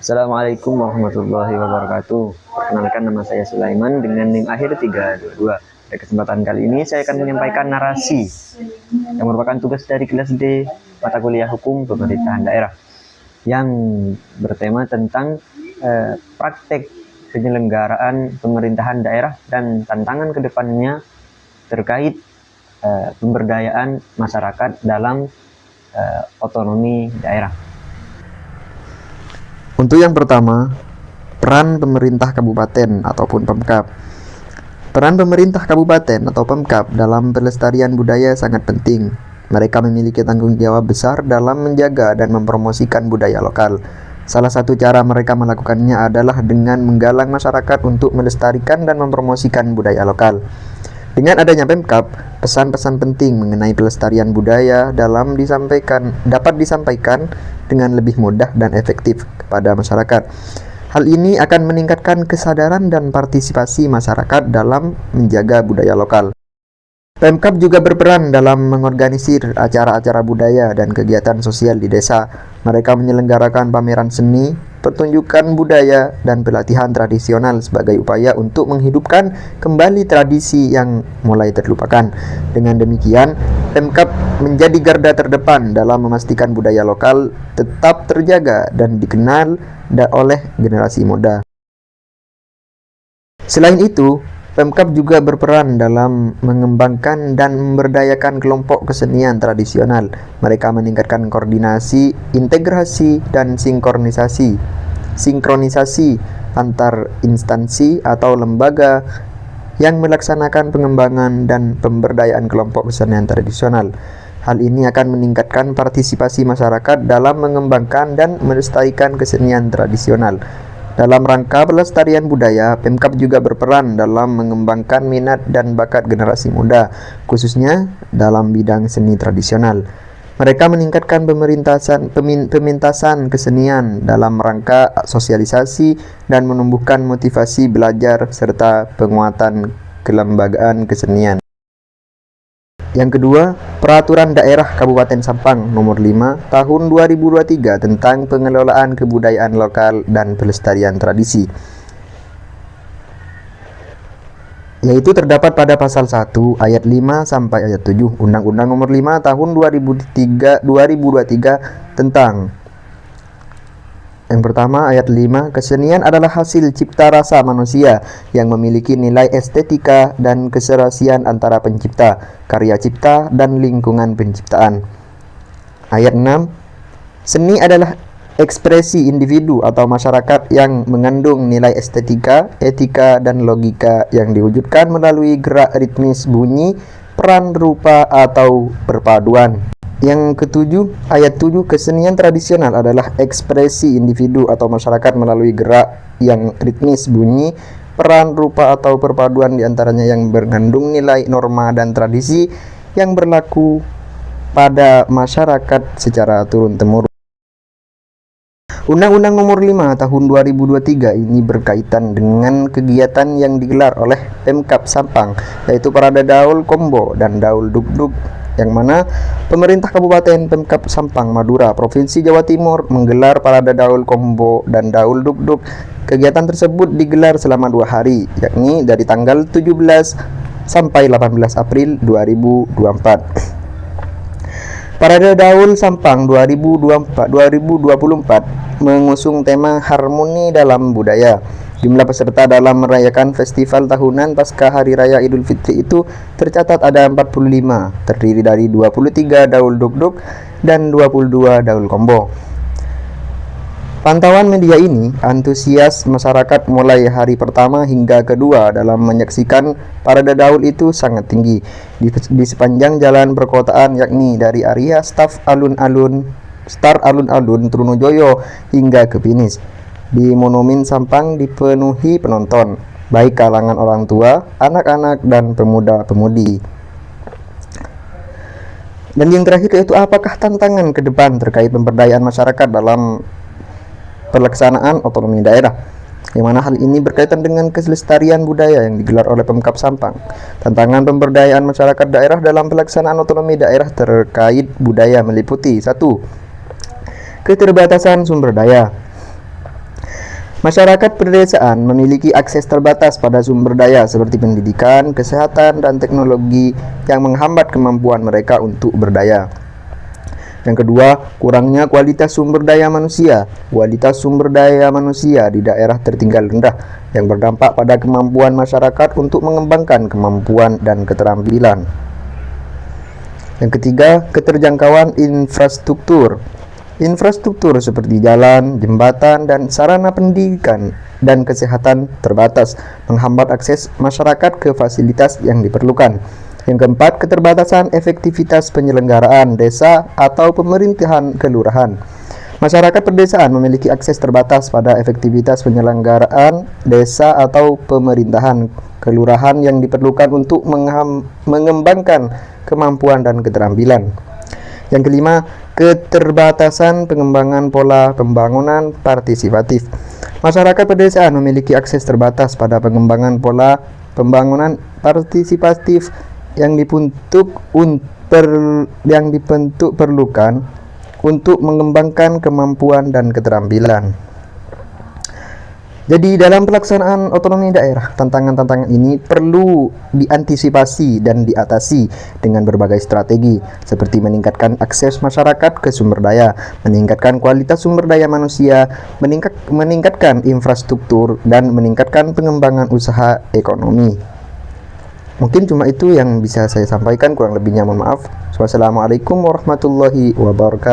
Assalamualaikum warahmatullahi wabarakatuh. Perkenalkan, nama saya Sulaiman dengan NIM akhir 322. Pada kesempatan kali ini saya akan menyampaikan narasi yang merupakan tugas dari kelas D mata kuliah Hukum Pemerintahan Daerah yang bertema tentang praktek penyelenggaraan pemerintahan daerah dan tantangan kedepannya terkait pemberdayaan masyarakat dalam otonomi daerah. Untuk yang pertama, peran pemerintah kabupaten ataupun Pemkab. Peran pemerintah kabupaten atau Pemkab dalam pelestarian budaya sangat penting. Mereka memiliki tanggung jawab besar dalam menjaga dan mempromosikan budaya lokal. Salah satu cara mereka melakukannya adalah dengan menggalang masyarakat untuk melestarikan dan mempromosikan budaya lokal. Dengan adanya Pemkab, pesan-pesan penting mengenai pelestarian budaya dapat disampaikan dengan lebih mudah dan efektif kepada masyarakat. Hal ini akan meningkatkan kesadaran dan partisipasi masyarakat dalam menjaga budaya lokal. Pemkab juga berperan dalam mengorganisir acara-acara budaya dan kegiatan sosial di desa. Mereka menyelenggarakan pameran seni, pertunjukan budaya, dan pelatihan tradisional sebagai upaya untuk menghidupkan kembali tradisi yang mulai terlupakan. Dengan demikian, Pemkab menjadi garda terdepan dalam memastikan budaya lokal tetap terjaga dan dikenal oleh generasi muda. Selain itu, Pemkab juga berperan dalam mengembangkan dan memberdayakan kelompok kesenian tradisional. Mereka meningkatkan koordinasi, integrasi, dan sinkronisasi antar instansi atau lembaga yang melaksanakan pengembangan dan pemberdayaan kelompok kesenian tradisional. Hal ini akan meningkatkan partisipasi masyarakat dalam mengembangkan dan melestarikan kesenian tradisional. Dalam rangka pelestarian budaya, Pemkab juga berperan dalam mengembangkan minat dan bakat generasi muda, khususnya dalam bidang seni tradisional. Mereka meningkatkan pementasan kesenian dalam rangka sosialisasi dan menumbuhkan motivasi belajar serta penguatan kelembagaan kesenian. Yang kedua, Peraturan Daerah Kabupaten Sampang Nomor 5 Tahun 2023 tentang pengelolaan kebudayaan lokal dan pelestarian tradisi, yaitu terdapat pada pasal 1 ayat 5 sampai ayat 7 Undang-Undang Nomor 5 Tahun 2023 tentang. Yang pertama, ayat 5, kesenian adalah hasil cipta rasa manusia yang memiliki nilai estetika dan keserasian antara pencipta, karya cipta, dan lingkungan penciptaan. Ayat 6, seni adalah ekspresi individu atau masyarakat yang mengandung nilai estetika, etika, dan logika yang diwujudkan melalui gerak ritmis bunyi, peran, rupa, atau perpaduan. Yang ketujuh, ayat 7, kesenian tradisional adalah ekspresi individu atau masyarakat melalui gerak yang ritmis bunyi, peran, rupa, atau perpaduan diantaranya yang mengandung nilai norma dan tradisi yang berlaku pada masyarakat secara turun-temurun. Undang-Undang Nomor 5 Tahun 2023 ini berkaitan dengan kegiatan yang digelar oleh Pemkab Sampang, yaitu Parade Daul Kombo dan Daul Dugdug, yang mana pemerintah Kabupaten Pemkab Sampang, Madura, Provinsi Jawa Timur menggelar Parade Daul Kombo dan Daul Dugdug. Kegiatan tersebut digelar selama 2 hari, yakni dari tanggal 17 sampai 18 April 2024. Parade Daul Sampang 2024 mengusung tema Harmoni dalam Budaya. Jumlah peserta dalam merayakan festival tahunan pasca Hari Raya Idul Fitri itu tercatat ada 45, terdiri dari 23 Daul Dugdug dan 22 Daul Kombo. Pantauan media ini, antusias masyarakat mulai hari pertama hingga kedua dalam menyaksikan Parade Daul itu sangat tinggi di sepanjang jalan perkotaan, yakni dari area Star Alun-Alun Trunojoyo hingga ke finish. Di Monumen Sampang dipenuhi penonton, baik kalangan orang tua, anak-anak, dan pemuda-pemudi. Dan yang terakhir yaitu apakah tantangan ke depan terkait pemberdayaan masyarakat dalam pelaksanaan otonomi daerah, yang mana hal ini berkaitan dengan kelestarian budaya yang digelar oleh Pemkab Sampang. Tantangan pemberdayaan masyarakat daerah dalam pelaksanaan otonomi daerah terkait budaya meliputi 1. Keterbatasan sumber daya. Masyarakat pedesaan memiliki akses terbatas pada sumber daya seperti pendidikan, kesehatan, dan teknologi yang menghambat kemampuan mereka untuk berdaya. Yang kedua, kurangnya kualitas sumber daya manusia. Kualitas sumber daya manusia di daerah tertinggal rendah yang berdampak pada kemampuan masyarakat untuk mengembangkan kemampuan dan keterampilan. Yang ketiga, keterjangkauan infrastruktur. Infrastruktur seperti jalan, jembatan, dan sarana pendidikan dan kesehatan terbatas, menghambat akses masyarakat ke fasilitas yang diperlukan. Yang keempat, keterbatasan efektivitas penyelenggaraan desa atau pemerintahan kelurahan. Masyarakat pedesaan memiliki akses terbatas pada efektivitas penyelenggaraan desa atau pemerintahan kelurahan yang diperlukan untuk mengembangkan kemampuan dan keterampilan. Yang kelima, keterbatasan pengembangan pola pembangunan partisipatif. Masyarakat pedesaan memiliki akses terbatas pada pengembangan pola pembangunan partisipatif yang perlukan untuk mengembangkan kemampuan dan keterampilan. Jadi dalam pelaksanaan otonomi daerah, tantangan-tantangan ini perlu diantisipasi dan diatasi dengan berbagai strategi, seperti meningkatkan akses masyarakat ke sumber daya, meningkatkan kualitas sumber daya manusia, meningkatkan infrastruktur, dan meningkatkan pengembangan usaha ekonomi. Mungkin cuma itu yang bisa saya sampaikan, kurang lebihnya mohon maaf. Wassalamualaikum warahmatullahi wabarakatuh.